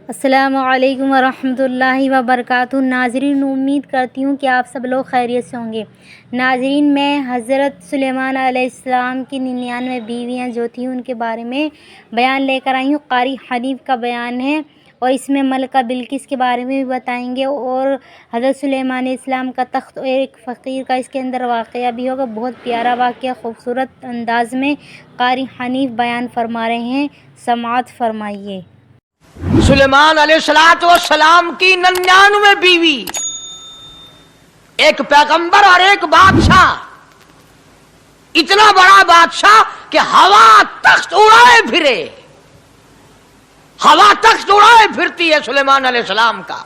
السلام علیکم ورحمۃ اللہ وبرکاتہ۔ ناظرین، امید کرتی ہوں کہ آپ سب لوگ خیریت سے ہوں گے۔ ناظرین، میں حضرت سلیمان علیہ السلام کی 99 بیویاں جو تھیں ان کے بارے میں بیان لے کر آئی ہوں۔ قاری حنیف کا بیان ہے اور اس میں ملکہ بلقیس کے بارے میں بھی بتائیں گے اور حضرت سلیمان علیہ السلام کا تخت اور ایک فقیر کا اس کے اندر واقعہ بھی ہوگا۔ بہت پیارا واقعہ خوبصورت انداز میں قاری حنیف بیان فرما رہے ہیں، سماعت فرمائیے۔ سلیمان علیہ السلام کی 99 بیوی، ایک پیغمبر اور ایک بادشاہ، اتنا بڑا بادشاہ کہ ہوا تخت اڑائے پھرے، ہوا تخت اڑائے پھرتی ہے سلیمان علیہ السلام کا۔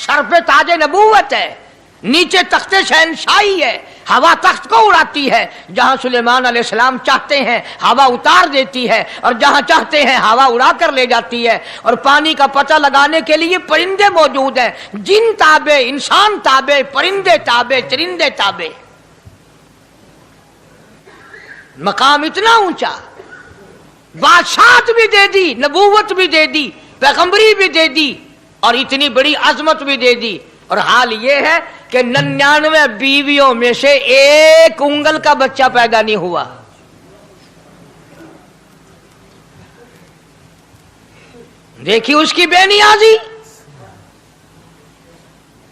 سر پہ تاج نبوت ہے، نیچے تخت شہنشاہی ہے، ہوا تخت کو اڑاتی ہے۔ جہاں سلیمان علیہ السلام چاہتے ہیں ہوا اتار دیتی ہے اور جہاں چاہتے ہیں ہوا اڑا کر لے جاتی ہے۔ اور پانی کا پتہ لگانے کے لیے پرندے موجود ہیں، جن تابع، انسان تابع، پرندے تابع، چرندے تابع۔ مقام اتنا اونچا، بادشاہت بھی دے دی، نبوت بھی دے دی، پیغمبری بھی دے دی اور اتنی بڑی عظمت بھی دے دی۔ اور حال یہ ہے کہ 99 بیویوں میں سے ایک انگل کا بچہ پیدا نہیں ہوا۔ دیکھی اس کی بے نیازی۔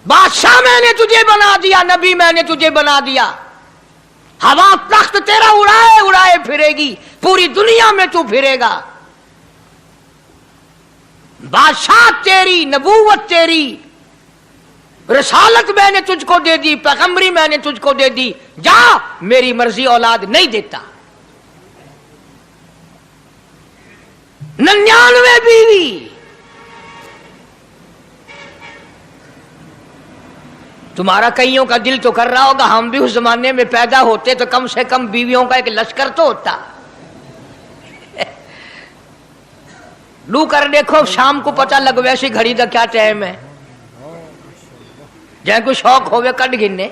بادشاہ میں نے تجھے بنا دیا، نبی میں نے تجھے بنا دیا، ہوا تخت تیرا اڑائے اڑائے پھرے گی، پوری دنیا میں تو پھرے گا۔ بادشاہ تیری، نبوت تیری، رسالت میں نے تجھ کو دے دی، پیغمبری میں نے تجھ کو دے دی، جا میری مرضی اولاد نہیں دیتا۔ 99 بیوی، تمہارا کئیوں کا دل تو کر رہا ہوگا ہم بھی اس زمانے میں پیدا ہوتے تو کم سے کم بیویوں کا ایک لشکر تو ہوتا۔ لو کر دیکھو، شام کو پتہ لگ ویسی گھڑی دا کیا ٹائم ہے، جہاں کوئی شوق ہوئے کٹ گننے۔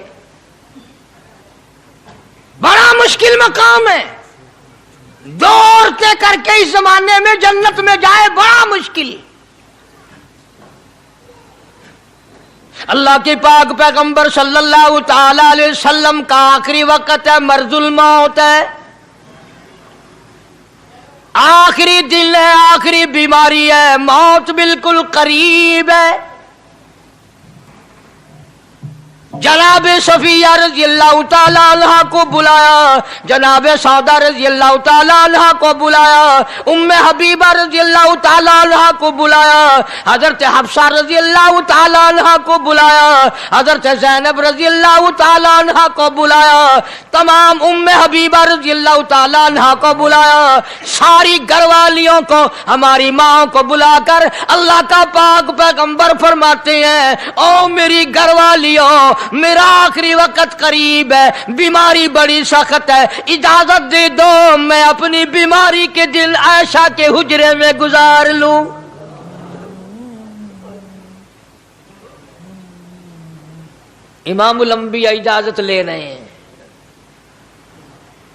بڑا مشکل مقام ہے، دو عورتیں کر کے اس زمانے میں جنت میں جائے بڑا مشکل۔ اللہ کے پاک پیغمبر صلی اللہ تعالی علیہ وسلم کا آخری وقت ہے، مرض الموت ہے، آخری دن ہے، آخری بیماری ہے، موت بالکل قریب ہے۔ جناب صفیہ رضی اللہ تعالی عنہ کو بلایا، جناب سعدہ رضی اللہ تعالی عنہ کو بلایا، ام حبیبہ رضی اللہ تعالی عنہ کو بلایا، حضرت حفصہ رضی اللہ تعالی عنہ کو بلایا، حضرت زینب رضی اللہ تعالی عنہ کو بلایا، تمام ام حبیبہ رضی اللہ تعالی عنہ کو بلایا، ساری گھر والیوں کو، ہماری ماں کو بلا کر اللہ کا پاک پیغمبر فرماتے ہیں، او میری گھر والیوں، میرا آخری وقت قریب ہے، بیماری بڑی سخت ہے، اجازت دے دو میں اپنی بیماری کے دن عائشہ کے حجرے میں گزار لوں۔ امام الانبیاء اجازت لے رہے ہیں،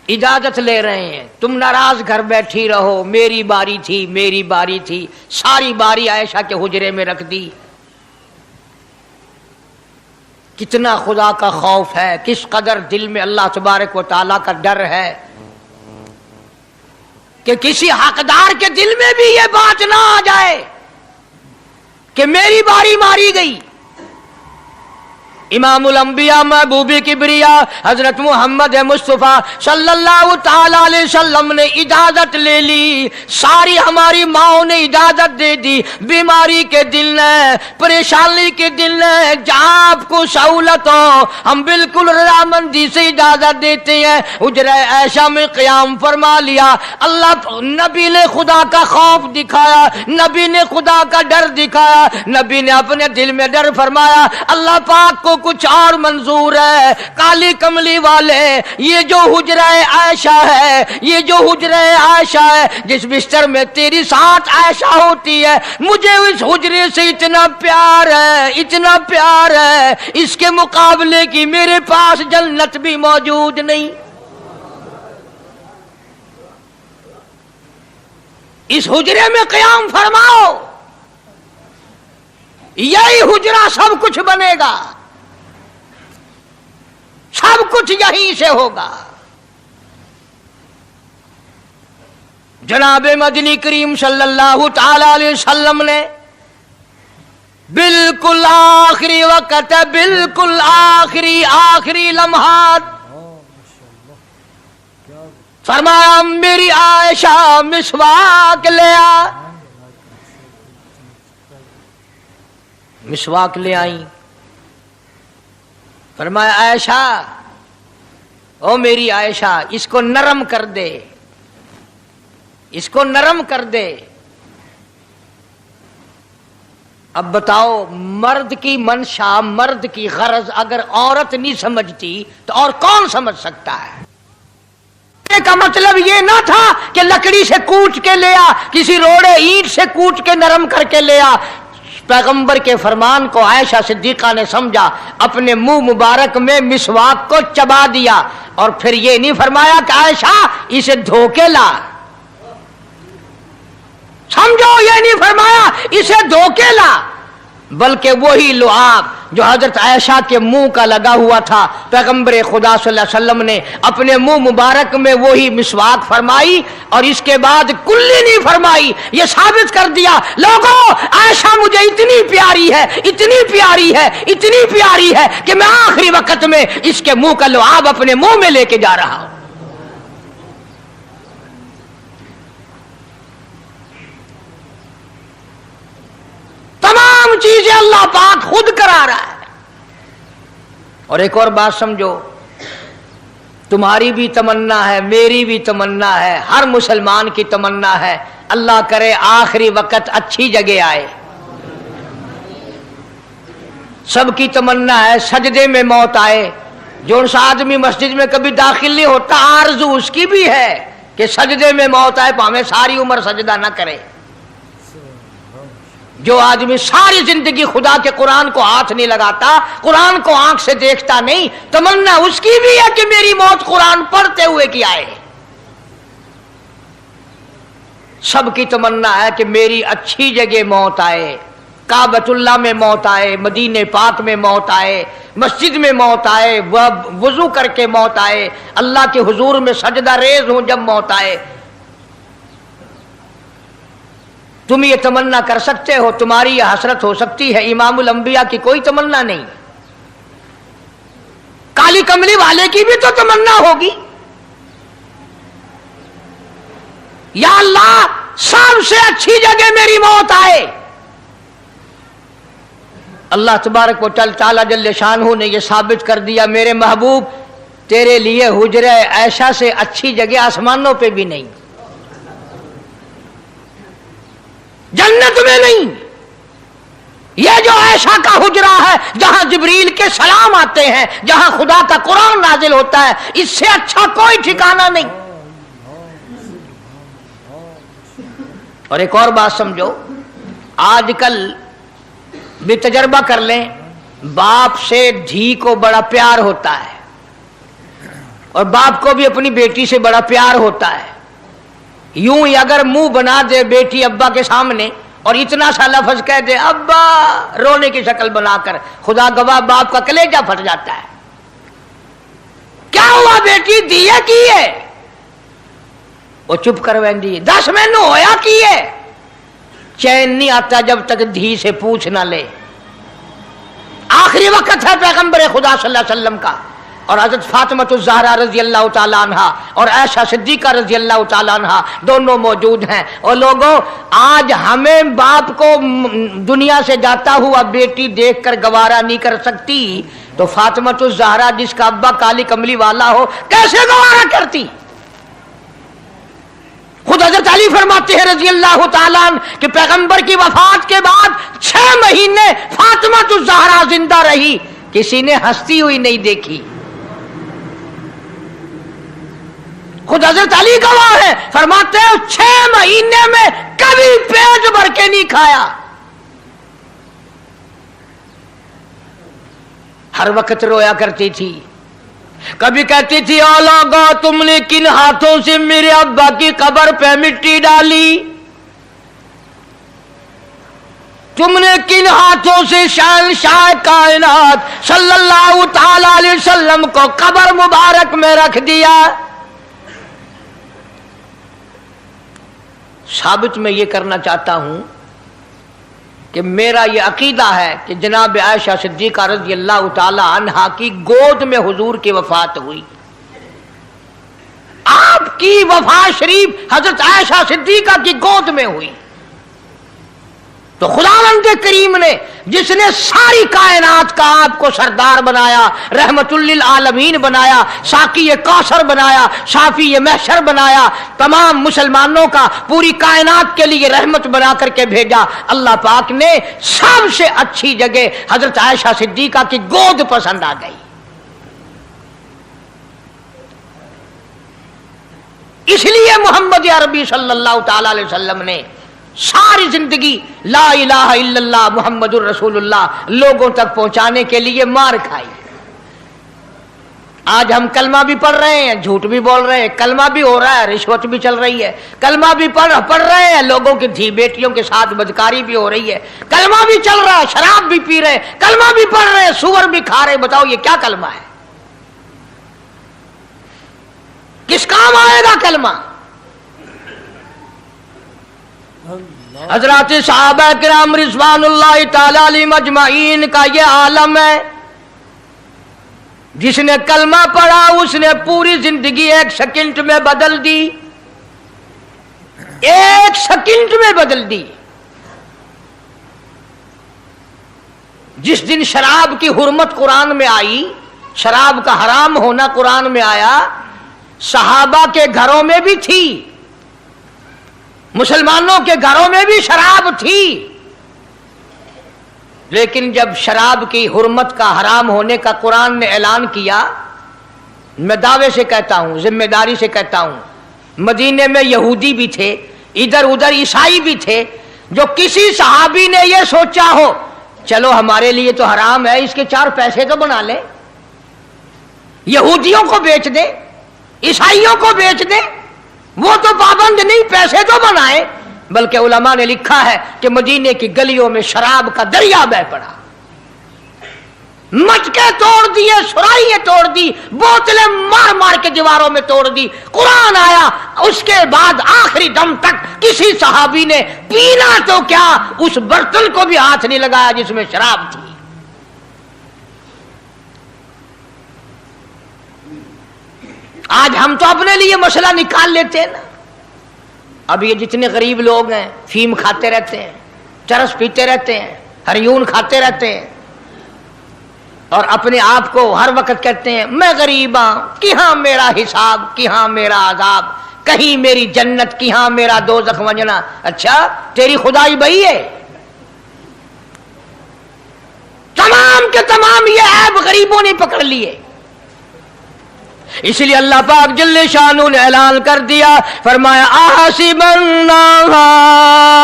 اجازت لے رہے ہیں، تم ناراض گھر بیٹھی رہو، میری باری تھی، میری باری تھی، ساری باری عائشہ کے حجرے میں رکھ دی۔ کتنا خدا کا خوف ہے، کس قدر دل میں اللہ تبارک و تعالیٰ کا ڈر ہے کہ کسی حقدار کے دل میں بھی یہ بات نہ آ جائے کہ میری باری ماری گئی۔ امام الانبیاء محبوب کبریا حضرت محمد مصطفیٰ صلی اللہ تعالی علیہ وسلم نے اجازت لے لی، ساری ہماری ماؤں نے اجازت دے دی، بیماری کے دن ہے، پریشانی کے دن ہے، جہاں آپ کو سہولت ہو ہم بالکل رضامندی سے اجازت دیتے ہیں۔ حجرہ عائشہ میں قیام فرما لیا، اللہ نبی نے خدا کا خوف دکھایا، نبی نے خدا کا ڈر دکھایا، نبی نے اپنے دل میں ڈر فرمایا اللہ پاک کو کچھ اور منظور ہے۔ کالی کملی والے، یہ جو حجرہ عائشہ ہے، یہ جو حجرہ عائشہ ہے جس بستر میں تیری ساتھ عائشہ ہوتی ہے، مجھے اس حجرے سے اتنا پیار ہے، اتنا پیار ہے، اس کے مقابلے کی میرے پاس جنت بھی موجود نہیں۔ اس حجرے میں قیام فرماؤ، यही हुजरा सब कुछ बनेगा, सब कुछ यहीं से होगा। जनाब मदनी करीम सल्लल्लाहु ताला अलैहि वसल्लम ने बिल्कुल आखिरी वक्त, बिल्कुल आखिरी लम्हात फरमाया मेरी आयशा मिसवाक ले आ। मिसवाक ले आई। फरमाया आयशा, ओ मेरी आयशा, इसको नरम कर दे, इसको नरम कर दे। अब बताओ, मर्द की मंशा, मर्द की गरज अगर औरत नहीं समझती तो और कौन समझ सकता है? का मतलब ये ना था कि लकड़ी से कूट के ले आ, किसी रोड़े ईंट से कूट के नरम करके ले आ। पैगंबर के फरमान को आयशा सिद्दीका ने समझा, अपने मुंह मुबारक में मिसवाक को चबा दिया और फिर ये नहीं फरमाया कि आयशा इसे धो के ला। समझो, ये नहीं फरमाया इसे धो के ला, बल्कि वही लुआब जो हजरत आयशा के मुंह का लगा हुआ था, पैगंबर खुदा सल्लल्लाहु अलैहि वसल्लम ने अपने मुंह मुबारक में वही मिसवाक फरमाई और इसके बाद कुल्ली नहीं फरमाई। ये साबित कर दिया, लोगों आयशा मुझे इतनी प्यारी है, इतनी प्यारी है, इतनी प्यारी है कि मैं आखिरी वक्त में इसके मुंह का लुआब अपने मुंह में लेके जा रहा हूं। तमाम चीजें अल्लाह पाक खुद करा रहा है। और एक और बात समझो, तुम्हारी भी तमन्ना है, मेरी भी तमन्ना है, हर मुसलमान की तमन्ना है, अल्लाह करे आखिरी वक्त अच्छी जगह आए। सबकी तमन्ना है सजदे में मौत आए। जो आदमी मस्जिद में कभी दाखिल नहीं होता, आरज़ू उसकी भी है कि सजदे में मौत आए, भावें सारी उम्र सजदा ना करे। जो आदमी सारी जिंदगी खुदा के कुरान को हाथ नहीं लगाता, कुरान को आंख से देखता नहीं, तमन्ना उसकी भी है कि मेरी मौत कुरान पढ़ते हुए की आए। सबकी तमन्ना है कि मेरी अच्छी जगह मौत आए, काबतुल्लाह में मौत आए, मदीने पाक में मौत आए, मस्जिद में मौत आए, वजू करके मौत आए, अल्लाह के हुजूर में सजदा रेज हूं जब मौत आए। तुम ये तमन्ना कर सकते हो, तुम्हारी ये हसरत हो सकती है। इमामुल अंबिया की कोई तमन्ना नहीं। काली कमली वाले की भी तो तमन्ना होगी, या अल्लाह सबसे अच्छी जगह मेरी मौत आए। अल्लाह तबारक व तआला जल्ले शानहू ने यह साबित कर दिया, मेरे महबूब तेरे लिए हुजरे ऐशा से अच्छी जगह आसमानों पे भी नहीं, जन्नत में नहीं। यह जो ऐशा का हुजरा है, जहां जिब्रील के सलाम आते हैं, जहां खुदा का कुरान नाजिल होता है, इससे अच्छा कोई ठिकाना नहीं। और एक और बात समझो, आजकल भी तजर्बा कर लें, बाप से धी को बड़ा प्यार होता है और बाप को भी अपनी बेटी से बड़ा प्यार होता है। यूं ही अगर मुंह बना दे बेटी अब्बा के सामने और इतना सा लफ्ज कह दे अब्बा, रोने की शक्ल बनाकर, खुदा गवाह बाप का कलेजा फट जाता है। क्या हुआ बेटी, दिए की है? वो चुप करवेंदी, 10 महीनों होया की है। चैन नहीं आता जब तक धी से पूछ ना ले। आखिरी वक्त है पैगंबर खुदा सल्लल्लाहु अलैहि वसल्लम का, और हजरत फातिमा ज़हरा रजी अल्लाह तआला अन्हा और आयशा सिद्दीका रजी अल्लाह तआला अन्हा दोनों मौजूद हैं। और लोगों, आज हमें बाप को दुनिया से जाता हुआ बेटी देखकर गवारा नहीं कर सकती, तो फातिमा ज़हरा जिसका अब्बा काली कमली वाला हो, कैसे गवारा करती? खुद हजरत अली फरमाते हैं रजी अल्लाह तआला अन्हु कि पैगंबर की वफात के बाद 6 महीने फातिमा ज़हरा जिंदा रही, किसी ने हंसती हुई नहीं देखी। खुद हजरत अली गवाह है, फरमाते हैं 6 महीने में कभी पेट भर के नहीं खाया। हर वक्त रोया करती थी। कभी कहती थी, ओ लोगों, तुमने किन हाथों से मेरे अब्बा की कब्र पे मिट्टी डाली? तुमने किन हाथों से शहंशाह कायनात सल्लल्लाहु ताला अलैहि वसल्लम को कब्र मुबारक में रख दिया। साबित मैं ये करना चाहता हूं कि मेरा ये अकीदा है कि जनाब आयशा सिद्दीका रज़ी अल्लाह ताला अन्हा की गोद में हुजूर की वफात हुई। आपकी वफात शरीफ हजरत आयशा सिद्दीका की गोद में हुई। तो खुदावंद करीम ने जिसने सारी कायनात का आपको सरदार बनाया, रहमतुल लिल आलमीन बनाया, साकी कौसर बनाया, शाफी महशर बनाया, तमाम मुसलमानों का पूरी कायनात के लिए रहमत बना करके भेजा, अल्लाह पाक ने सबसे अच्छी जगह हजरत आयशा सिद्दीका की गोद पसंद आ गई। इसलिए मोहम्मद अरबी सल्लल्लाहु ताला अलैहि वसल्लम ने सारी जिंदगी ला इलाहा इल्लल्लाह मुहम्मदुर रसूलुल्लाह लोगों तक पहुंचाने के लिए मार खाई। आज हम कलमा भी पढ़ रहे हैं, झूठ भी बोल रहे हैं, कलमा भी हो रहा है, रिश्वत भी चल रही है, कलमा भी पढ़ रहे हैं, लोगों की धी बेटियों के साथ बदकारी भी हो रही है, कलमा भी चल रहा है, शराब भी पी रहे हैं, कलमा भी पढ़ रहे हैं, सुअर भी खा रहे हैं। बताओ ये क्या कलमा है? किस काम आएगा कलमा? हजरत सहाबा किराम रिज़वानुल्लाहि ताला अलैहिम अजमाइन का ये आलम है। जिसने कलमा पढ़ा उसने पूरी जिंदगी एक सेकंड में बदल दी, एक सेकंड में बदल दी। जिस दिन शराब की हुर्मत कुरान में आई, शराब का हराम होना कुरान में आया, सहाबा के घरों में भी थी, मुसलमानों के घरों में भी शराब थी। लेकिन जब शराब की हुर्मत का हराम होने का कुरान ने ऐलान किया, मैं दावे से कहता हूं, जिम्मेदारी से कहता हूं, मदीने में यहूदी भी थे, इधर उधर ईसाई भी थे, जो किसी सहाबी ने यह सोचा हो चलो हमारे लिए तो हराम है, इसके चार पैसे तो बना ले, यहूदियों को बेच दे, ईसाइयों को बेच दे, वो तो पाबंद नहीं, पैसे तो बनाए। बल्कि उलमा ने लिखा है कि मदीने की गलियों में शराब का दरिया बह पड़ा, मटके तोड़ दिए, सुराइयां तोड़ दी, बोतलें मार मार के दीवारों में तोड़ दी। कुरान आया, उसके बाद आखिरी दम तक किसी सहाबी ने पीना तो क्या उस बर्तन को भी हाथ नहीं लगाया जिसमें शराब थी। आज हम तो अपने लिए मसला निकाल लेते हैं ना। अब ये जितने गरीब लोग हैं फीम खाते रहते हैं, चरस पीते रहते हैं, हरियून खाते रहते हैं और अपने आप को हर वक्त कहते हैं मैं गरीब हूं, किहां मेरा हिसाब, किहां मेरा आजाब, कहीं मेरी जन्नत, किहां मेरा दोज़ख वंजना। अच्छा तेरी खुदाई बही है? तमाम के तमाम ये ऐब गरीबों ने पकड़ लिए। इसलिए अल्लाह पाक जल्ले शानु ने ऐलान कर दिया, फरमाया आसिबन नास,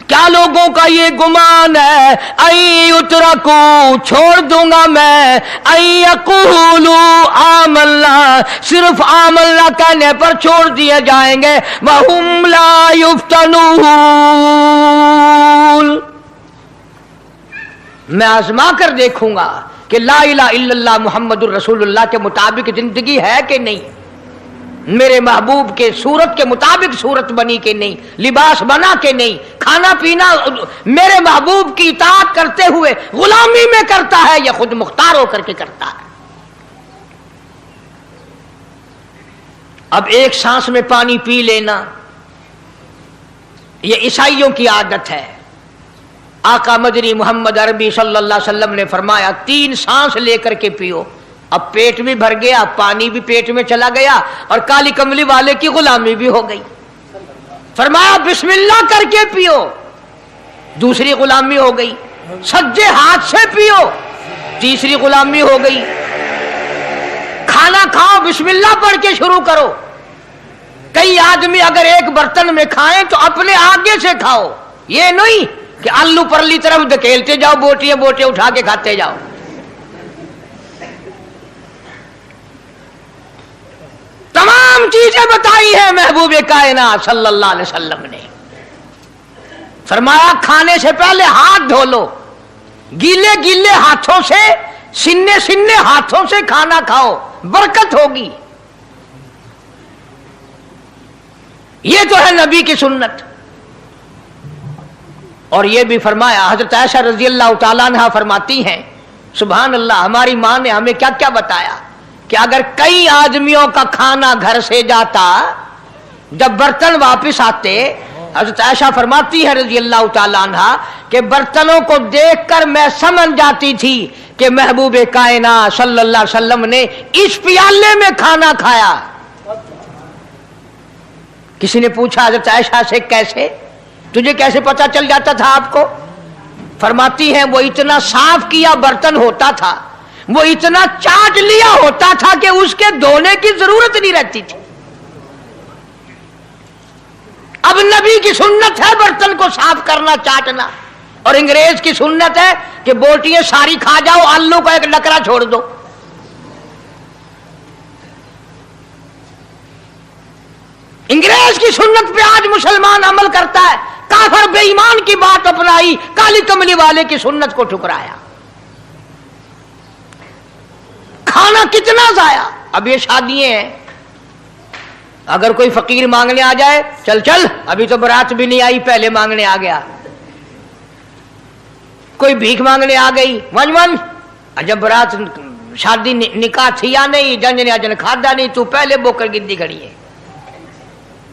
क्या लोगों का ये गुमान है, आई उतरकू, छोड़ दूंगा मैं, आई यकूलू आमल्ला, सिर्फ आमल्ला कहने पर छोड़ दिए जाएंगे, वहुम ला युफ्तनून, मैं आजमा कर देखूंगा कि ला इलाहा इल्लल्लाह मुहम्मदुर रसूलुल्लाह के मुताबिक जिंदगी है कि नहीं, मेरे महबूब के सूरत के मुताबिक सूरत बनी कि नहीं, लिबास बना कि नहीं, खाना पीना मेरे महबूब की इताअत करते हुए गुलामी में करता है या खुद मुख्तार होकर के करता है। अब एक सांस में पानी पी लेना यह ईसाइयों की आदत है। आका मदनी मोहम्मद अरबी सल्लल्लाहु अलैहि वसल्लम ने फरमाया 3 सांस लेकर के पियो। अब पेट भी भर गया, पानी भी पेट में चला गया और काली कमली वाले की गुलामी भी हो गई। फरमाया बिस्मिल्लाह करके पियो, दूसरी गुलामी हो गई। सज्जे हाथ से पियो, तीसरी गुलामी हो गई। खाना खाओ बिस्मिल्लाह पढ़ के शुरू करो। कई आदमी अगर एक बर्तन में खाएं तो अपने आगे से खाओ, ये नहीं कि आलू परली तरफ धकेलते जाओ, बोटियां बोटियां उठा के खाते जाओ। तमाम चीजें बताई है महबूब कायनात सल्लल्लाहु अलैहि वसल्लम ने। फरमाया खाने से पहले हाथ धो लो, गीले गीले हाथों से, सिन्ने सिन्ने हाथों से खाना खाओ, बरकत होगी। ये तो है नबी की सुन्नत। और ये भी फरमाया, हजरत आयशा रजी अल्लाह तआला अन्हा फरमाती हैं, सुभान अल्लाह, हमारी मां ने हमें क्या क्या बताया कि अगर कई आदमियों का खाना घर से जाता, जब बर्तन वापस आते, हजरत आयशा फरमाती है रजी अल्लाह तआला अन्हा कि बर्तनों को देखकर मैं समझ जाती थी कि महबूब कायनात सल्लल्लाहु अलैहि वसल्लम ने इस प्याले में खाना खाया। किसी ने पूछा हजरत आयशा से, कैसे, तुझे कैसे पता चल जाता था आपको? फरमाती है, वो इतना साफ किया बर्तन होता था, वो इतना चाट लिया होता था कि उसके धोने की जरूरत नहीं रहती थी। अब नबी की सुन्नत है बर्तन को साफ करना, चाटना, और अंग्रेज की सुन्नत है कि बोटियां सारी खा जाओ, आलू का एक नकरा छोड़ दो। अंग्रेज की सुन्नत पे आज मुसलमान अमल करता है, काफिर बेईमान की बात अपनाई, काली कमली वाले की सुन्नत को ठुकराया। खाना कितना जाया। अब ये शादियां हैं, अगर कोई फकीर मांगने आ जाए, चल चल अभी तो बारात भी नहीं आई, पहले मांगने आ गया। कोई भीख मांगने आ गई, वन वन, जब बारात शादी निकाह थी या नहीं, जंज ने अजन खादा नहीं, तू पहले बोकर गिद्दी खड़ी है।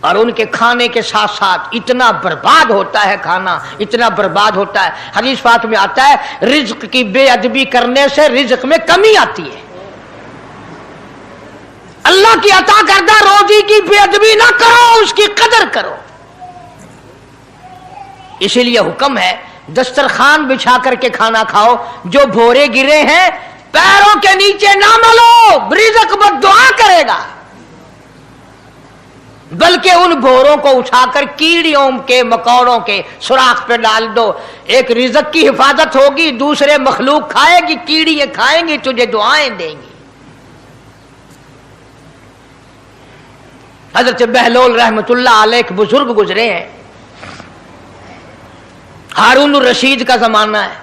और उनके खाने के साथ साथ इतना बर्बाद होता है खाना, इतना बर्बाद होता है। हदीस पाक में आता है, रिज्क की बेअदबी करने से रिज्क में कमी आती है। अल्लाह की अता करदा रोजी की बेअदबी ना करो, उसकी कदर करो। इसीलिए हुक्म है दस्तरखान बिछा करके खाना खाओ, जो भोरे गिरे हैं पैरों के नीचे ना मलो, रिज़्क बद्दुआ करेगा, बल्कि उन भोरों को उठाकर कीड़ियों के मकोड़ों के सुराख पे डाल दो। एक रिज़्क की हिफाजत होगी, दूसरे मखलूक खाएगी, कीड़ियां खाएंगी, तुझे दुआएं देंगी। हजरत बहलोल रहमतुल्लाह अलैह एक बुजुर्ग गुजरे हैं, हारून रशीद का जमाना है।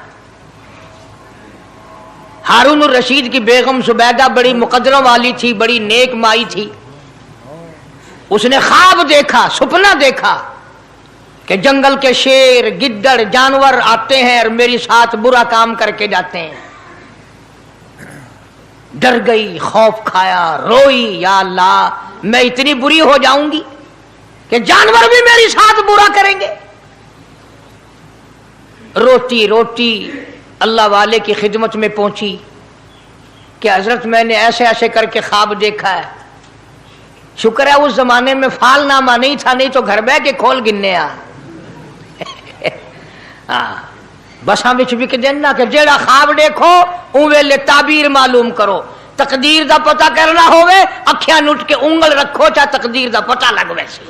हारून रशीद की बेगम जुबैदा बड़ी मुकद्दरों वाली थी, बड़ी नेक माई थी। उसने ख्वाब देखा, सपना देखा कि जंगल के शेर, गिद्दड़, जानवर आते हैं और मेरे साथ बुरा काम करके जाते हैं। डर गई, खौफ खाया, रोई, या अल्लाह मैं इतनी बुरी हो जाऊंगी कि जानवर भी मेरे साथ बुरा करेंगे। रोती रोती अल्लाह वाले की खिदमत में पहुंची कि हजरत मैंने ऐसे ऐसे करके ख्वाब देखा है। शुक्र है उस जमाने में फालनामा नहीं था, नहीं तो घर बह के खोल गिनने आ बसा बिच बिक देना कि जेड़ा ख्वाब देखो उन वेले ताबीर मालूम करो। तकदीर दा पता करना होवे, अखियां नुट के उंगल रखो, चाहे तकदीर दा पता लग वैसे।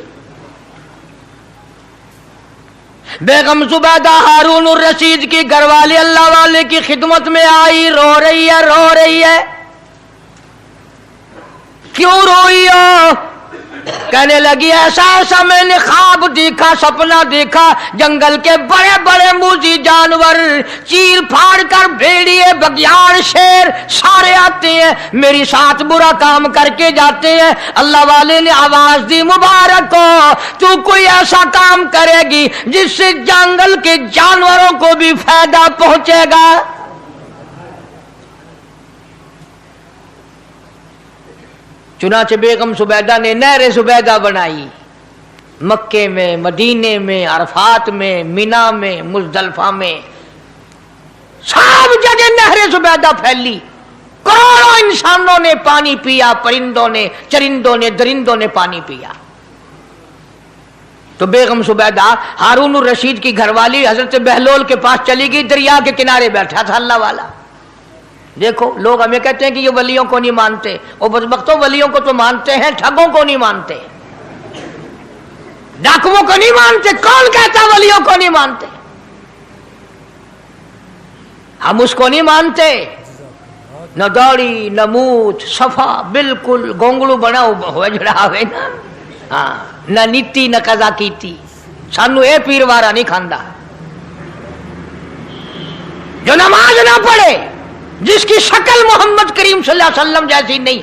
बेगम जुबैदा हारून रशीद की घरवाली अल्लाह वाले की खिदमत में आई, रो रही है, रो रही है। क्यों रोई हो? कहने लगी ऐसा ऐसा मैंने ख्वाब देखा, सपना देखा, जंगल के बड़े बड़े मूजी जानवर, चीर फाड़ कर भेड़िए, बघियाड़, शेर सारे आते हैं, मेरी साथ बुरा काम करके जाते हैं। अल्लाह वाले ने आवाज दी, मुबारक हो, तू कोई ऐसा काम करेगी जिससे जंगल के जानवरों को भी फायदा पहुंचेगा। चुनाचे बेगम जुबैदा ने नहर जुबैदा बनाई, मक्के में, मदीने में, अरफात में, मिना में, मुजदलफा में, सब जगह नहर जुबैदा फैली। करोड़ों इंसानों ने पानी पिया, परिंदों ने, चरिंदों ने, दरिंदों ने पानी पिया। तो बेगम जुबैदा हारून रशीद की घरवाली हजरत बहलोल के पास चली गई, दरिया के किनारे बैठा था अल्लाह वाला। देखो लोग हमें कहते हैं कि ये वलियों को नहीं मानते, और बदबख्तों वलियों को तो मानते हैं, ठगों को नहीं मानते, डाकुओं को नहीं मानते। कौन कहता वलियों को नहीं मानते? हम उसको नहीं मानते, न दौड़ी न मूछ, सफा बिल्कुल गोंगलू बना हुआ जड़ा हुए ना, हाँ, न नीति न कजा कीती, सानू ये पीर वारा नहीं खांदा जो नमाज ना पढ़े, जिसकी शक्ल मोहम्मद करीम सल्लल्लाहु अलैहि वसल्लम जैसी नहीं,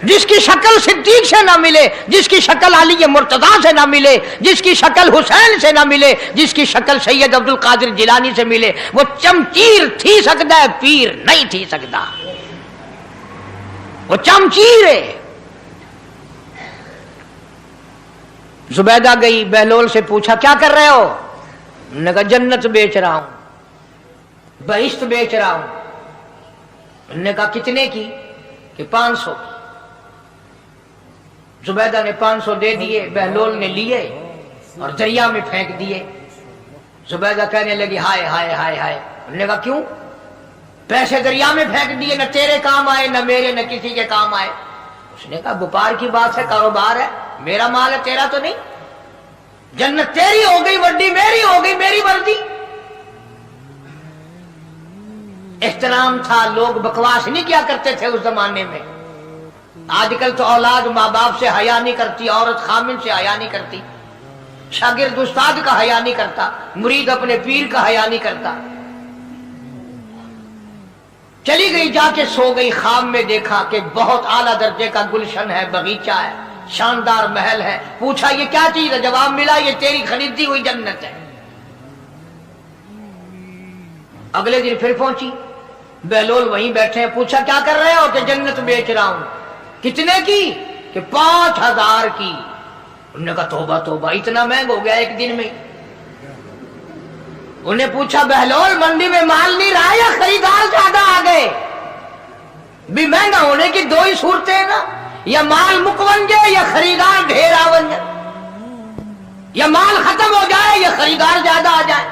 जिसकी शक्ल सिद्दीक से ना मिले, जिसकी शक्ल अली मुर्तजा से ना मिले, जिसकी शक्ल हुसैन से ना मिले, जिसकी शक्ल सैयद अब्दुल कादिर जिलानी से मिले, वो चमचीर थी सकता है, पीर नहीं थी सकता। वो चमचीर है। जुबैदा गई, बहलोल से पूछा क्या कर रहे हो? उन्होंने कहा जन्नत बेच रहा हूं, बहिश्त बेच रहा हूं। उन्होंने कहा कितने की? कि 500। जुबैदा ने 500 दे दिए, बहलोल ने लिए और दरिया में फेंक दिए। जुबैदा कहने लगी हाय हाय हाय हाय। उन्होंने कहा क्यों? पैसे दरिया में फेंक दिए, न तेरे काम आए न मेरे, न किसी के काम आए। उसने कहा व्यापार की बात है, कारोबार है, मेरा माल है, तेरा तो नहीं। जन्नत तेरी हो गई, वड्डी मेरी हो गई, मेरी वर्दी। एहतराम था, लोग बकवास नहीं किया करते थे उस जमाने में। आजकल तो औलाद माँ बाप से हया नहीं करती, औरत खामिन से हया नहीं करती, शागिर्द उस्ताद का हया नहीं करता, मुरीद अपने पीर का हया नहीं करता। चली गई, जाके सो गई। ख्वाब में देखा कि बहुत आला दर्जे का गुलशन है, बगीचा है, शानदार महल है। पूछा ये क्या चीज है? जवाब मिला ये तेरी खरीदी हुई जन्नत है। अगले दिन फिर पहुंची, बहलोल वहीं बैठे हैं। पूछा क्या कर रहे हो? कि जन्नत बेच रहा हूं। कितने की? कि 5000 की। उन्होंने कहा तौबा तौबा, इतना महंगा हो गया एक दिन में। उन्हें पूछा बहलोल मंडी में माल नहीं रहा या खरीदार ज्यादा आ गए? भी महंगा होने की दो ही सूरतें हैं ना, या माल मुकवन जाए या खरीदार ढेर आवन जाए, या माल खत्म हो जाए या खरीदार ज्यादा आ जाए।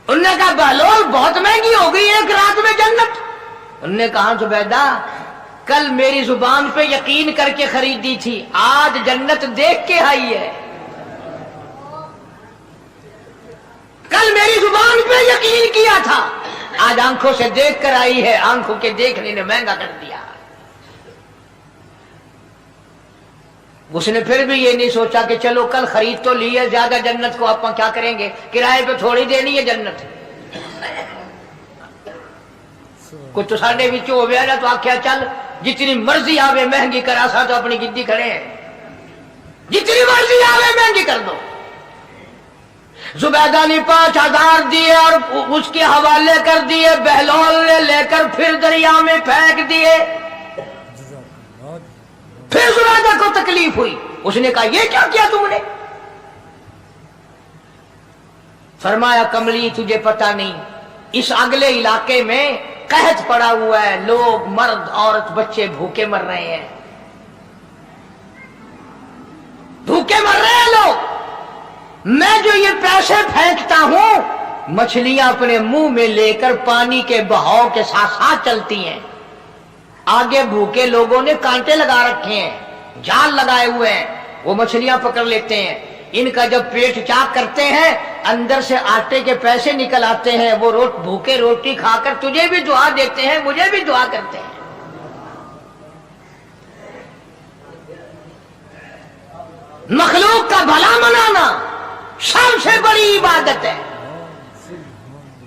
उन्होंने कहा बहलोल बहुत महंगी हो गई एक रात में जन्नत। उन्होंने कहा जुबैदा कल मेरी जुबान पे यकीन करके खरीदी थी, आज जन्नत देख के आई है। कल मेरी जुबान पे यकीन किया था, आज आंखों से देख कर आई है। आंखों के देखने ने महंगा कर दिया। उसने फिर भी ये नहीं सोचा कि चलो कल खरीद तो ली है, ज्यादा जन्नत को आप क्या करेंगे, किराए पे थोड़ी देनी है जन्नत। कुछ तो साढ़े बिच हो गया ना, तो आख्या चल जितनी मर्जी आवे महंगी करा, सा तो अपनी जिद्दी खड़े हैं, जितनी मर्जी आवे महंगी कर दो। जुबैदा ने 5000 दिए और उसके हवाले कर दिए। बहलोल ने लेकर फिर दरिया में फेंक दिए। फिर जुबैदा को तकलीफ हुई। उसने कहा ये क्या किया तुमने? फरमाया कमली तुझे पता नहीं, इस अगले इलाके में कहत पड़ा हुआ है, लोग मर्द औरत बच्चे भूखे मर रहे हैं, भूखे मर रहे हैं लोग। मैं जो ये पैसे फेंकता हूं, मछलियां अपने मुंह में लेकर पानी के बहाव के साथ साथ चलती हैं। आगे भूखे लोगों ने कांटे लगा रखे हैं, जाल लगाए हुए हैं, वो मछलियां पकड़ लेते हैं। इनका जब पेट चाक करते हैं, अंदर से आटे के पैसे निकल आते हैं। वो भूखे रोटी खाकर तुझे भी दुआ देते हैं, मुझे भी दुआ करते हैं। मखलूक का भला मनाना सबसे बड़ी इबादत है।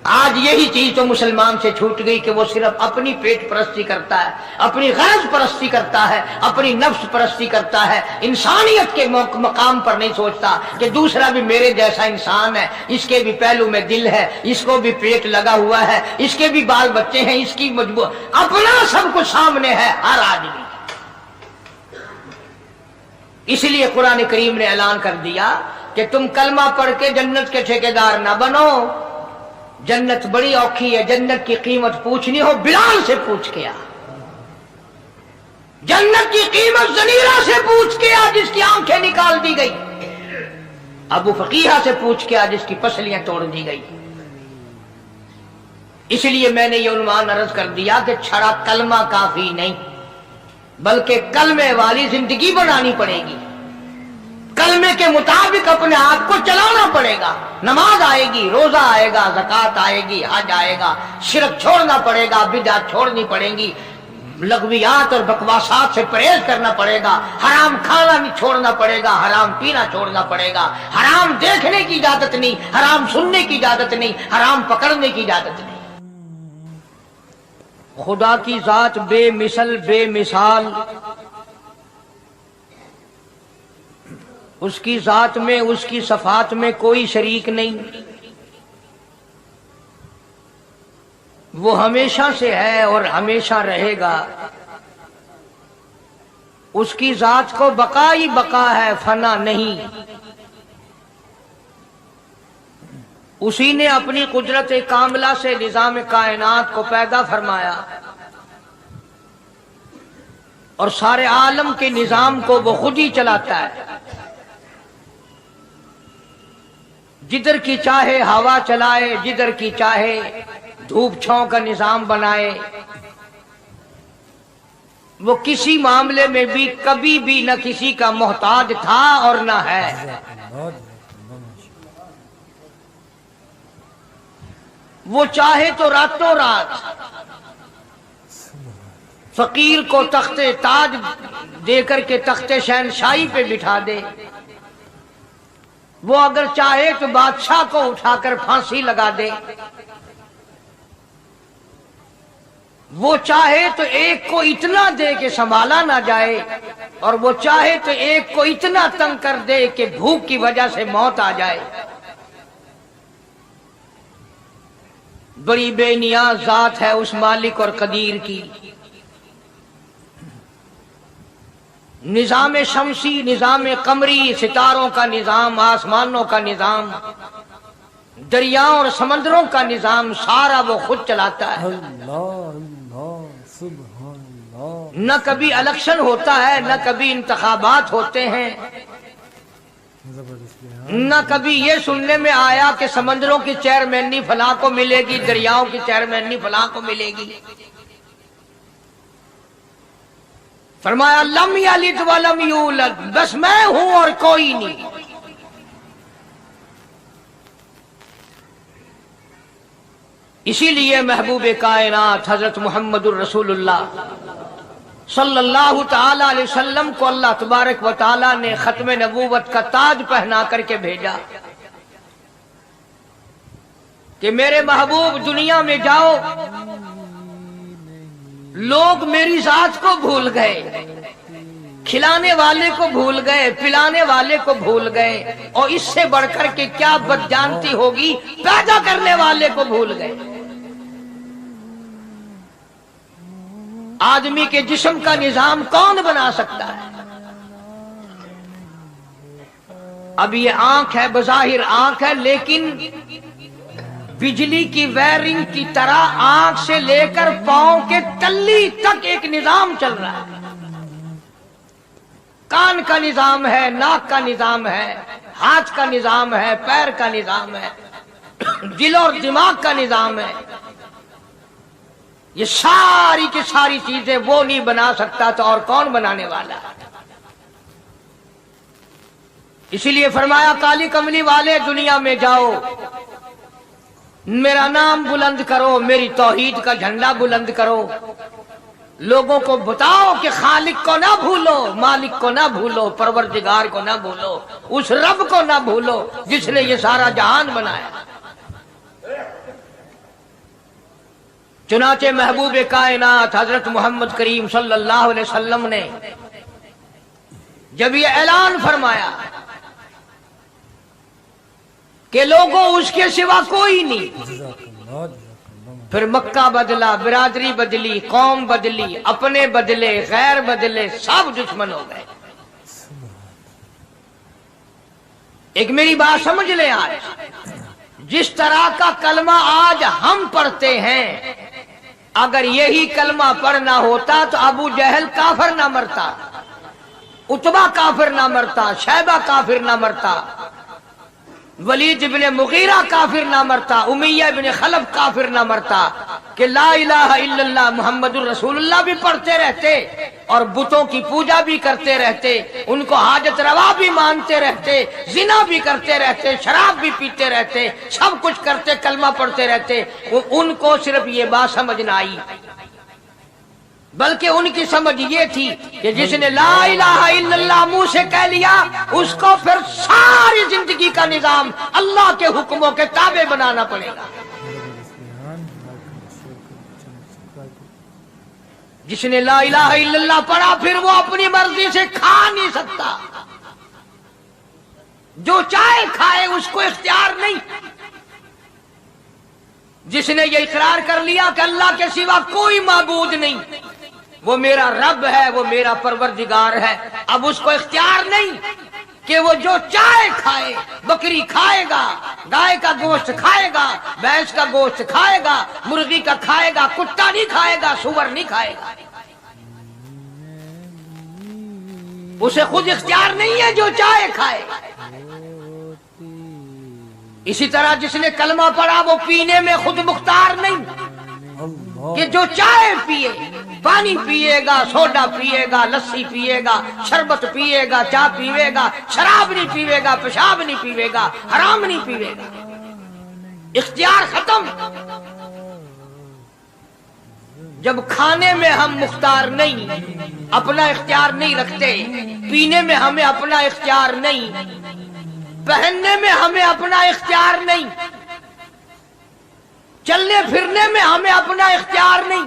आज यही चीज तो मुसलमान से छूट गई कि वो सिर्फ अपनी पेट परस्ती करता है, अपनी गरज परस्ती करता है, अपनी नफ्स परस्ती करता है। इंसानियत के मकाम पर नहीं सोचता कि दूसरा भी मेरे जैसा इंसान है, इसके भी पहलू में दिल है, इसको भी पेट लगा हुआ है, इसके भी बाल बच्चे हैं, इसकी मजबूर, अपना सब कुछ सामने है हर आदमी। इसलिए कुरान करीम ने ऐलान कर दिया कि तुम कलमा पढ़ के जन्नत के ठेकेदार ना बनो। जन्नत बड़ी औखी है, जन्नत की कीमत पूछनी हो बिलाल से पूछ के आ। जन्नत की कीमत जनीरा से पूछ के आ जिसकी आंखें निकाल दी गई, अबू फकीहा से पूछ के आ जिसकी पसलियां तोड़ दी गई। इसलिए मैंने ये उन्वान अर्ज कर दिया कि छड़ा कलमा काफी नहीं, बल्कि कलमे वाली जिंदगी बनानी पड़ेगी। कलमे के मुताबिक अपने आप को चलाना पड़ेगा। नमाज आएगी, रोजा आएगा, ज़कात आएगी, हज आएगा, शिरक छोड़ना पड़ेगा, बिदअत छोड़नी पड़ेगी, लघवियात और बकवासात से परहेज करना पड़ेगा, हराम खाना नहीं छोड़ना पड़ेगा, हराम पीना छोड़ना पड़ेगा, हराम देखने की इजाजत नहीं, हराम सुनने की इजाजत नहीं, हराम पकड़ने की इजाजत नहीं। खुदा की जात बेमिसल बेमिसाल, उसकी जात में उसकी सफात में कोई शरीक नहीं, वो हमेशा से है और हमेशा रहेगा। उसकी जात को बका ही बका है, फना नहीं। उसी ने अपनी कुदरत कामिला से निजाम कायनात को पैदा फरमाया और सारे आलम के निजाम को वो खुद ही चलाता है। जिधर की चाहे हवा चलाए, जिधर की चाहे धूप छांव का निजाम बनाए। वो किसी मामले में भी कभी भी न किसी का मोहताज था और न है। वो चाहे तो रातों रात फकीर को तख्ते ताज देकर के तख्ते शहनशाही पे बिठा दे। वो अगर चाहे तो बादशाह को उठाकर फांसी लगा दे। वो चाहे तो एक को इतना दे कि संभाला ना जाए, और वो चाहे तो एक को इतना तंग कर दे कि भूख की वजह से मौत आ जाए। बड़ी बेनियाज जात है उस मालिक और कदीर की। निजाम शमसी, निजाम कमरी, सितारों का निजाम, आसमानों का निजाम, दरियाओं और समंदरों का निजाम, सारा वो खुद चलाता है। न कभी इलेक्शन होता है, न कभी इंतखाबात होते हैं, न कभी ये सुनने में आया कि समंदरों की चेयरमैनी फलां को मिलेगी, दरियाओं की चेयरमैनी फलां को मिलेगी। फरमाया लम यलिद वलम यूलद, बस मैं हूं और कोई नहीं। इसीलिए महबूब कायनात हजरत मुहम्मदुर रसूलुल्लाह सल्लल्लाहु ताला अलैहि वसल्लम को अल्लाह तबारक व ताला ने खत्म नबूवत का ताज पहना करके भेजा कि मेरे महबूब दुनिया में जाओ, लोग मेरी जात को भूल गए, खिलाने वाले को भूल गए, पिलाने वाले को भूल गए, और इससे बढ़कर के क्या बदजानती होगी, पैदा करने वाले को भूल गए। आदमी के जिस्म का निजाम कौन बना सकता है? अब ये आंख है, बज़ाहिर आंख है, लेकिन बिजली की वायरिंग की तरह आंख से लेकर पांव के तल्ली तक एक निजाम चल रहा है। कान का निजाम है, नाक का निजाम है, हाथ का निजाम है, पैर का निजाम है, दिल और दिमाग का निजाम है। ये सारी की सारी चीजें वो नहीं बना सकता तो और कौन बनाने वाला? इसीलिए फरमाया काली कमली वाले दुनिया में जाओ, मेरा नाम बुलंद करो, मेरी तौहीद का झंडा बुलंद करो, लोगों को बताओ कि खालिक को ना भूलो, मालिक को ना भूलो, परवरदिगार को ना भूलो, उस रब को ना भूलो जिसने ये सारा जहान बनाया। चुनाचे महबूब कायनात हजरत मोहम्मद करीम सल्लल्लाहु अलैहि वसल्लम ने जब ये ऐलान फरमाया कि लोगों उसके सिवा कोई नहीं, फिर मक्का बदला, बिरादरी बदली, कौम बदली, अपने बदले, गैर बदले, सब दुश्मन हो गए। एक मेरी बात समझ ले, आज जिस तरह का कलमा आज हम पढ़ते हैं, अगर यही कलमा पढ़ना होता तो अबू जहल काफिर ना मरता, उतबा काफिर ना मरता, शैबा काफिर ना मरता, वलीद इब्ने मुगीरा काफिर ना मरता, उमैया इब्ने खलफ काफिर ना मरता, कि ला इलाहा इल्लल्लाह मुहम्मदुर रसूलुल्लाह भी पढ़ते रहते और बुतों की पूजा भी करते रहते, उनको हाजत रवा भी मानते रहते, जिना भी करते रहते, शराब भी पीते रहते, सब कुछ करते, कलमा पढ़ते रहते। उनको सिर्फ ये बात समझ ना आई بلکہ ان کی سمجھ یہ تھی کہ جس نے لا الہ الا اللہ منہ سے کہہ لیا اس کو پھر ساری زندگی کا نظام اللہ کے حکموں کے تابع بنانا پڑے گا. جس نے لا الہ الا اللہ پڑھا پھر وہ اپنی مرضی سے کھا نہیں سکتا. جو چاہے کھائے اس کو اختیار نہیں. جس نے یہ اقرار کر لیا کہ اللہ کے سوا کوئی معبود نہیں، وہ میرا رب ہے، وہ میرا پروردگار ہے، اب اس کو اختیار نہیں کہ وہ جو چاہے کھائے. بکری کھائے گا، گائے کا گوشت کھائے گا، بھینس کا گوشت کھائے گا، مرغی کا کھائے گا، کتا نہیں کھائے گا، سور نہیں کھائے گا. اسے خود اختیار نہیں ہے، جو چاہے کھائے. اسی طرح جس نے کلمہ پڑھا وہ پینے میں خود مختار نہیں کہ جو چاہے پیے. پانی پیے گا، سوڈا پیے گا، لسی پیے گا، شربت پیے گا، چائے پیے گا، شراب نہیں پیے گا، پیشاب نہیں پیے گا، حرام نہیں پیے گا. اختیار ختم. جب کھانے میں ہم مختار نہیں، اپنا اختیار نہیں رکھتے، پینے میں ہمیں اپنا اختیار نہیں، پہننے میں ہمیں اپنا اختیار نہیں، چلنے پھرنے میں ہمیں اپنا اختیار نہیں،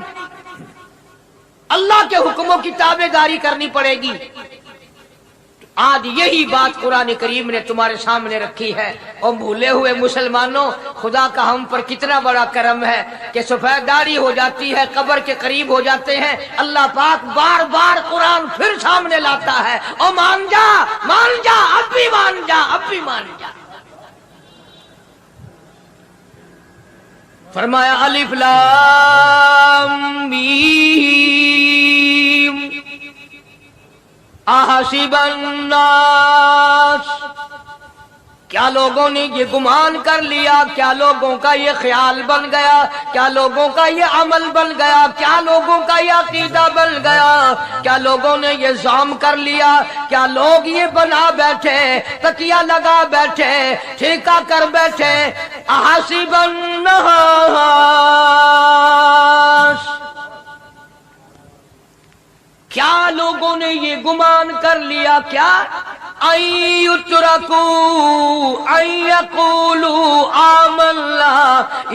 اللہ کے حکموں کی تابع داری کرنی پڑے گی. آج یہی بات قرآن کریم نے تمہارے سامنے رکھی ہے. اور بھولے ہوئے مسلمانوں، خدا کا ہم پر کتنا بڑا کرم ہے کہ سفید داڑھی ہو جاتی ہے، قبر کے قریب ہو جاتے ہیں، اللہ پاک بار بار قرآن پھر سامنے لاتا ہے. او مان جا، مان جا، اب بھی مان جا، اب بھی مان جا. فرمایا الف لام میم احسب الناس، کیا لوگوں نے یہ گمان کر لیا، کیا لوگوں کا یہ خیال بن گیا، کیا لوگوں کا یہ عمل بن گیا، کیا لوگوں کا یہ عقیدہ بن گیا، کیا لوگوں نے یہ زعم کر لیا، کیا لوگ یہ بنا بیٹھے، تکیہ لگا بیٹھے، ٹھیکہ کر بیٹھے. احسب الناس، کیا لوگوں نے یہ گمان کر لیا، کیا ان یترکوا ان یقولوا آمنا،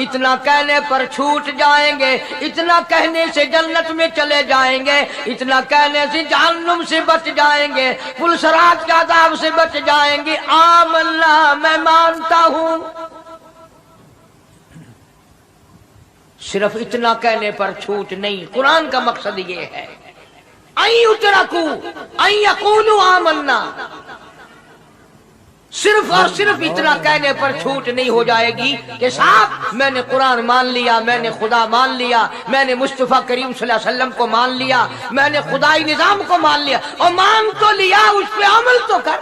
اتنا کہنے پر چھوٹ جائیں گے، اتنا کہنے سے جنت میں چلے جائیں گے، اتنا کہنے سے جہنم سے بچ جائیں گے، پلسرات کے عذاب سے بچ جائیں گے. آمنا، میں مانتا ہوں. صرف اتنا کہنے پر چھوٹ نہیں، قرآن کا مقصد یہ ہے ان یترکوا ان یقولوا آمنا. صرف اور صرف اتنا کہنے پر چھوٹ نہیں ہو جائے گی کہ صاحب میں نے قرآن مان لیا، میں نے خدا مان لیا، میں نے مصطفیٰ کریم صلی اللہ علیہ وسلم کو مان لیا، میں نے خدائی نظام کو مان لیا. اور مان تو لیا، اس پہ عمل تو کر.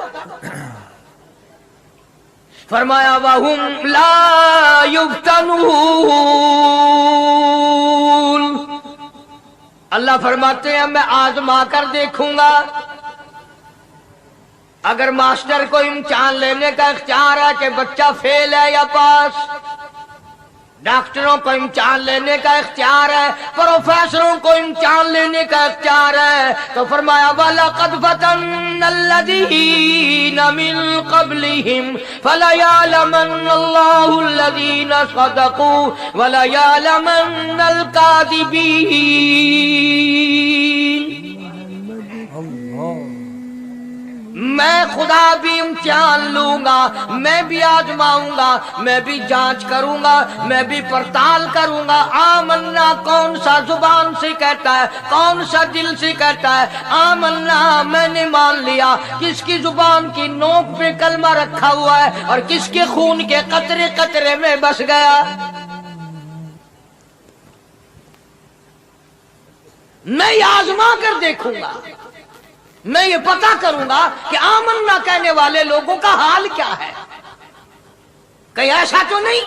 فرمایا وَهُمْ لَا يُفْتَنُونَ، اللہ فرماتے ہیں میں آزما کر دیکھوں گا. اگر ماسٹر کو امتحان لینے کا اختیار ہے کہ بچہ فیل ہے یا پاس، ڈاکٹروں کو امتحان لینے کا اختیار ہے، پروفیسروں کو امتحان لینے کا اختیار ہے، تو فرمایا وَلَقَدْ فَتَنَّا الَّذِينَ مِن قَبْلِهِمْ فَلَيَعْلَمَنَّ اللَّهُ الَّذِينَ صَدَقُوا وَلَيَعْلَمَنَّ الْكَاذِبِينَ. میں خدا بھی امتحان لوں گا، میں بھی آزماؤں گا، میں بھی جانچ کروں گا، میں بھی پڑتال کروں گا. آمنا کون سا زبان سے کہتا ہے، کون سا دل سے کہتا ہے آمنا میں نے مان لیا، کس کی زبان کی نوک پہ کلمہ رکھا ہوا ہے اور کس کے خون کے قطرے قطرے میں بس گیا. میں یہ آزما کر دیکھوں گا، میں یہ پتا کروں گا کہ آمنا کہنے والے لوگوں کا حال کیا ہے. کہیں ایسا تو نہیں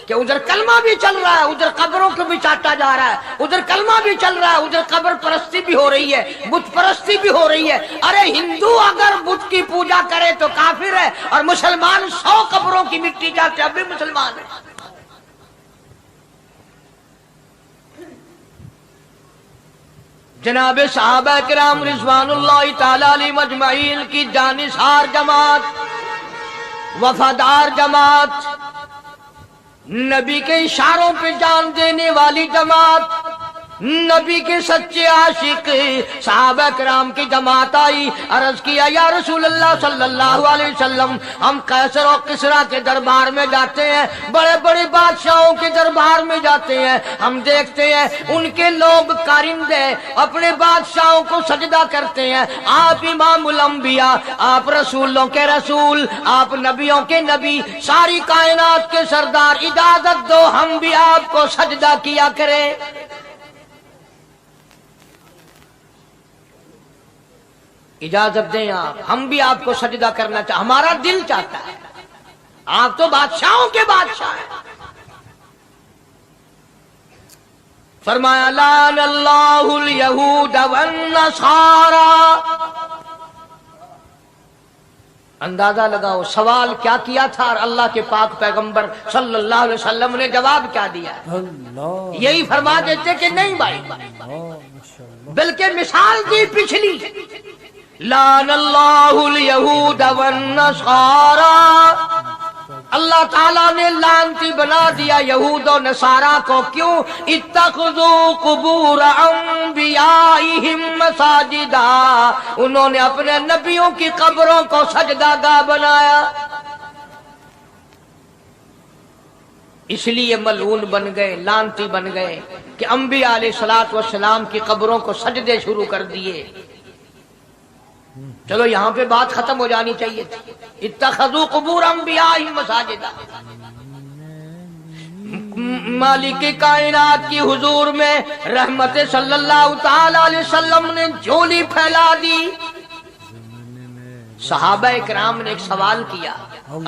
کہ ادھر کلمہ بھی چل رہا ہے، ادھر قبروں کو بھی چاٹا جا رہا ہے، ادھر کلمہ بھی چل رہا ہے، ادھر قبر پرستی بھی ہو رہی ہے، بت پرستی بھی ہو رہی ہے. ارے ہندو اگر بت کی پوجا کرے تو کافر ہے، اور مسلمان 100 قبروں کی مٹی چاٹے اب بھی مسلمان ہے. جناب صحابہ کرام رضوان اللہ تعالی علیہم اجمعین کی جانثار جماعت، وفادار جماعت، نبی کے اشاروں پہ جان دینے والی جماعت، نبی کے سچے عاشق صحابہ کرام کی جماعت آئی، عرض کیا یا رسول اللہ صلی اللہ علیہ وسلم، ہم قیصر و کسریٰ کے دربار میں جاتے ہیں، بڑے بڑے بادشاہوں کے دربار میں جاتے ہیں، ہم دیکھتے ہیں ان کے لوگ کارندے اپنے بادشاہوں کو سجدہ کرتے ہیں، آپ امام الانبیاء، آپ رسولوں کے رسول، آپ نبیوں کے نبی، ساری کائنات کے سردار، اجازت دو ہم بھی آپ کو سجدہ کیا کریں۔ اجازت دیں آپ، ہم بھی آپ کو سجدہ کرنا چاہتے، ہمارا دل چاہتا ہے، آپ تو بادشاہوں کے بادشاہ ہیں۔ فرمایا لعن اللہ الیہود والنصارى۔ اندازہ لگاؤ سوال کیا کیا تھا اور اللہ کے پاک پیغمبر صلی اللہ علیہ وسلم نے جواب کیا دیا؟ یہی فرما دیتے کہ نہیں بھائی، بلکہ مثال دی پچھلی، لعن اللہ الیہود والنصارى، اللہ تعالیٰ نے لعنتی بنا دیا یہود و نصارہ کو، کیوں؟ اتخذوا قبور انبیائہم مساجدا، انہوں نے اپنے نبیوں کی قبروں کو سجدہ گاہ بنایا، اس لیے ملعون بن گئے، لعنتی بن گئے کہ انبیاء علیہ السلام کی قبروں کو سجدے شروع کر دیے۔ چلو یہاں پہ بات ختم ہو جانی چاہیے تھی، اتخذوا قبور انبیائہم مساجدا۔ مالک کائنات کی حضور میں رحمت صلی اللہ تعالی علیہ وسلم نے جھولی پھیلا دی۔ صحابہ اکرام نے ایک سوال کیا،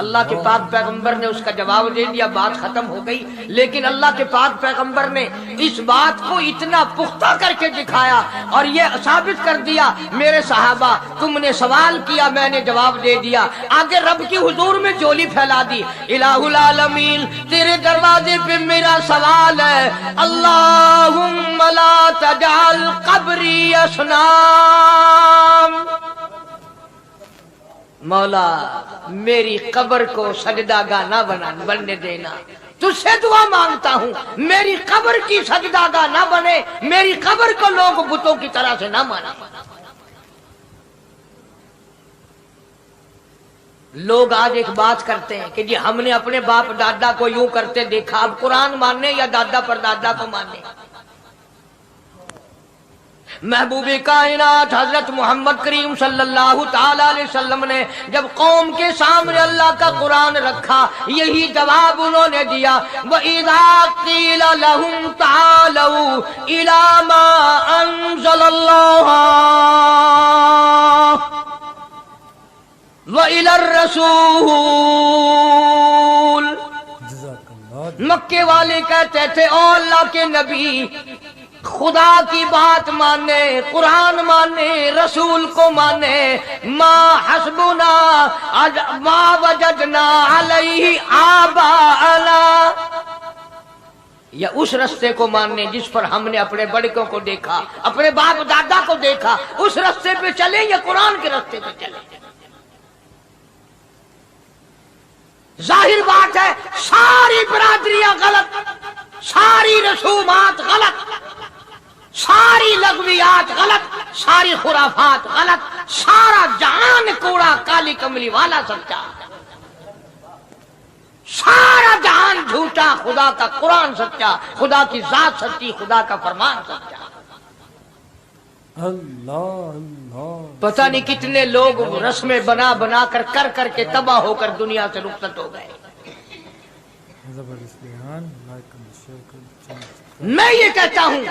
اللہ کے پاک پیغمبر نے اس کا جواب دے دیا، بات ختم ہو گئی، لیکن اللہ کے پاک پیغمبر نے اس بات کو اتنا پختہ کر کے دکھایا اور یہ ثابت کر دیا، میرے صحابہ تم نے سوال کیا، میں نے جواب دے دیا، آگے رب کی حضور میں جھولی پھیلا دی۔ الہ العالمین تیرے دروازے پہ میرا سوال ہے، اللہم لا تجعل قبری اصنام، مولا میری قبر کو سجدہ گاہ نہ بننے دینا، تجھ سے دعا مانگتا ہوں میری قبر کی سجدہ گاہ نہ بنے، میری قبر کو لوگ بتوں کی طرح سے نہ مانا۔ لوگ آج ایک بات کرتے ہیں کہ جی ہم نے اپنے باپ دادا کو یوں کرتے دیکھا، اب قرآن ماننے یا دادا پر دادا کو ماننے؟ محبوب کائنات حضرت محمد کریم صلی اللہ تعالی علیہ وسلم نے جب قوم کے سامنے اللہ کا قرآن رکھا، یہی جواب انہوں نے دیا، وَإِذَا قِيلَ لَهُمْ تَعَالَوْا إِلَى مَا أَنزَلَ اللَّهُ وَإِلَى الرَّسُولِ، مکے والے کہتے تھے او اللہ کے نبی، خدا کی بات مانے، قرآن مانے، رسول کو مانے، ما حسبنا ما وجدنا علیہ آباءنا، یا اس رستے کو ماننے جس پر ہم نے اپنے بڑکوں کو دیکھا، اپنے باپ دادا کو دیکھا، اس رستے پہ چلے یا قرآن کے رستے پہ چلے؟ ظاہر بات ہے ساری برادریاں غلط، ساری رسومات غلط، ساری لغویات غلط، ساری خرافات غلط، سارا جہان کوڑا کالی کملی والا سچا، سارا جہان جھوٹا، خدا کا قرآن سچا، خدا کی ذات سچی، خدا کا فرمان سچا۔ پتہ نہیں کتنے لوگ رسمیں بنا بنا کر کے تباہ ہو کر دنیا سے رخصت ہو گئے۔ میں یہ کہتا ہوں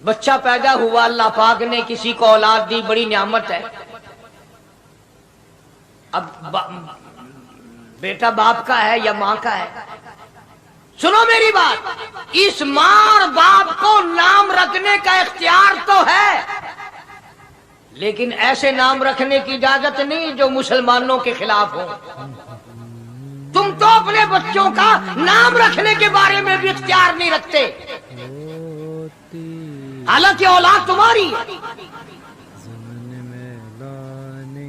بچہ پیدا ہوا، اللہ پاک نے کسی کو اولاد دی، بڑی نعمت ہے۔ اب بیٹا باپ کا ہے یا ماں کا ہے؟ سنو میری بات، اس ماں اور باپ کو نام رکھنے کا اختیار تو ہے، لیکن ایسے نام رکھنے کی اجازت نہیں جو مسلمانوں کے خلاف ہو۔ تم تو اپنے بچوں کا نام رکھنے کے بارے میں بھی اختیار نہیں رکھتے۔ حالانکہ اولاد تمہاری ہے،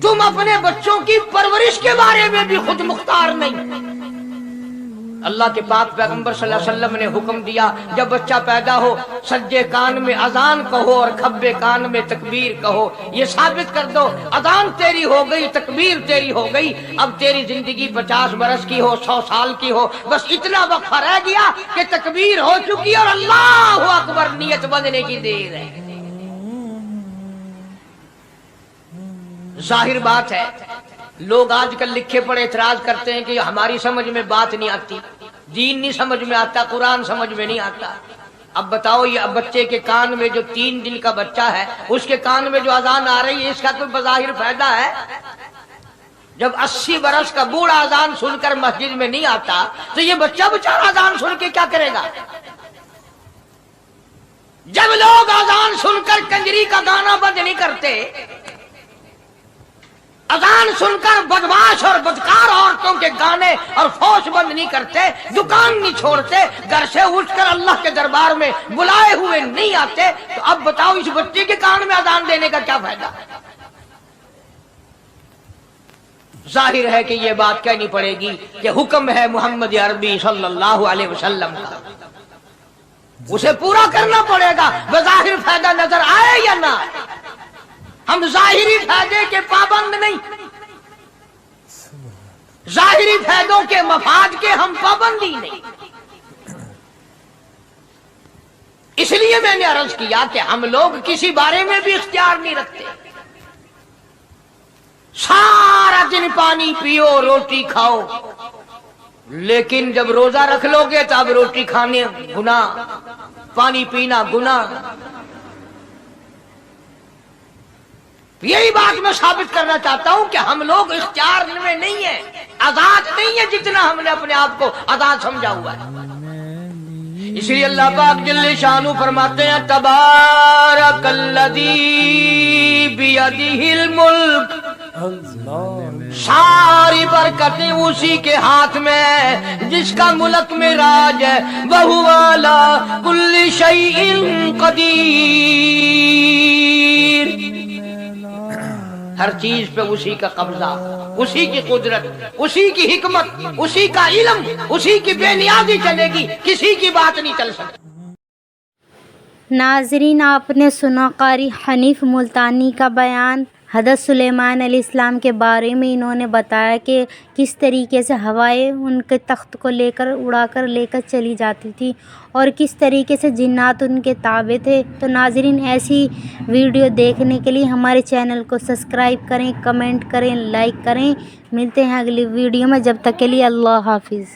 تم اپنے بچوں کی پرورش کے بارے میں بھی خود مختار نہیں۔ اللہ کے پاک پیغمبر صلی اللہ علیہ وسلم نے حکم دیا جب بچہ پیدا ہو سجے کان میں اذان کہو اور کھبے کان میں تکبیر کہو، یہ ثابت کر دو اذان تیری ہو گئی، تکبیر تیری ہو گئی، اب تیری زندگی 50 برس کی ہو، 100 سال کی ہو، بس اتنا وقفہ رہ گیا کہ تکبیر ہو چکی اور اللہ اکبر نیت بندنے کی دیر ہے۔ ظاہر بات ہے لوگ آج کل لکھے پڑے اعتراض کرتے ہیں کہ ہماری سمجھ میں بات نہیں آتی، دین نہیں سمجھ میں آتا، قرآن سمجھ میں نہیں آتا۔ اب بتاؤ یہ بچے کے کان میں جو 3 دن کا بچہ ہے اس کے کان میں جو اذان آ رہی ہے اس کا کوئی بظاہر فائدہ ہے؟ جب 80 برس کا بوڑھا اذان سن کر مسجد میں نہیں آتا تو یہ بچہ بیچارہ اذان سن کے کیا کرے گا؟ جب لوگ اذان سن کر کنجری کا گانا بند نہیں کرتے، اذان سن کر بدماش اور بدکار عورتوں کے گانے اور فوش بند نہیں کرتے، دکان نہیں چھوڑتے، گھر سے اٹھ کر اللہ کے دربار میں بلائے ہوئے نہیں آتے، تو اب بتاؤ اس بچے کے کان میں اذان دینے کا کیا فائدہ؟ ظاہر ہے کہ یہ بات کہنی پڑے گی کہ حکم ہے محمد عربی صلی اللہ علیہ وسلم کا، اسے پورا کرنا پڑے گا، بظاہر فائدہ نظر آئے یا نہ آئے۔ ہم ظاہری فائدے کے پابند نہیں، ظاہری فائدوں کے مفاد کے ہم پابندی نہیں۔ اس لیے میں نے عرض کیا کہ ہم لوگ کسی بارے میں بھی اختیار نہیں رکھتے، سارا دن پانی پیو روٹی کھاؤ، لیکن جب روزہ رکھ لو گے تو اب روٹی کھانے گناہ، پانی پینا گناہ۔ یہی بات میں ثابت کرنا چاہتا ہوں کہ ہم لوگ اختیار میں نہیں ہیں، آزاد نہیں ہے جتنا ہم نے اپنے آپ کو آزاد سمجھا ہوا ہے۔ اس لیے اللہ پاک جل شانہ فرماتے ہیں تبارک الذی بیدہ الملک، ساری برکتیں اسی کے ہاتھ میں ہے جس کا ملک میں راج ہے، وَهُوَ عَلَىٰ كُلِّ شَيْءٍ قدیر، ہر چیز پہ اسی کا قبضہ، اسی کی قدرت، اسی کی حکمت، اسی کا علم، اسی کی بے نیازی چلے گی، کسی کی بات نہیں چل سکتی۔ ناظرین آپ نے سنا قاری حنیف ملتانی کا بیان۔ حضرت سلیمان علیہ السلام کے بارے میں انہوں نے بتایا کہ کس طریقے سے ہوائیں ان کے تخت کو لے کر اڑا کر لے کر چلی جاتی تھی اور کس طریقے سے جنات ان کے تابع تھے۔ تو ناظرین ایسی ویڈیو دیکھنے کے لیے ہمارے چینل کو سبسکرائب کریں، کمنٹ کریں، لائک کریں۔ ملتے ہیں اگلی ویڈیو میں، جب تک کے لیے اللہ حافظ۔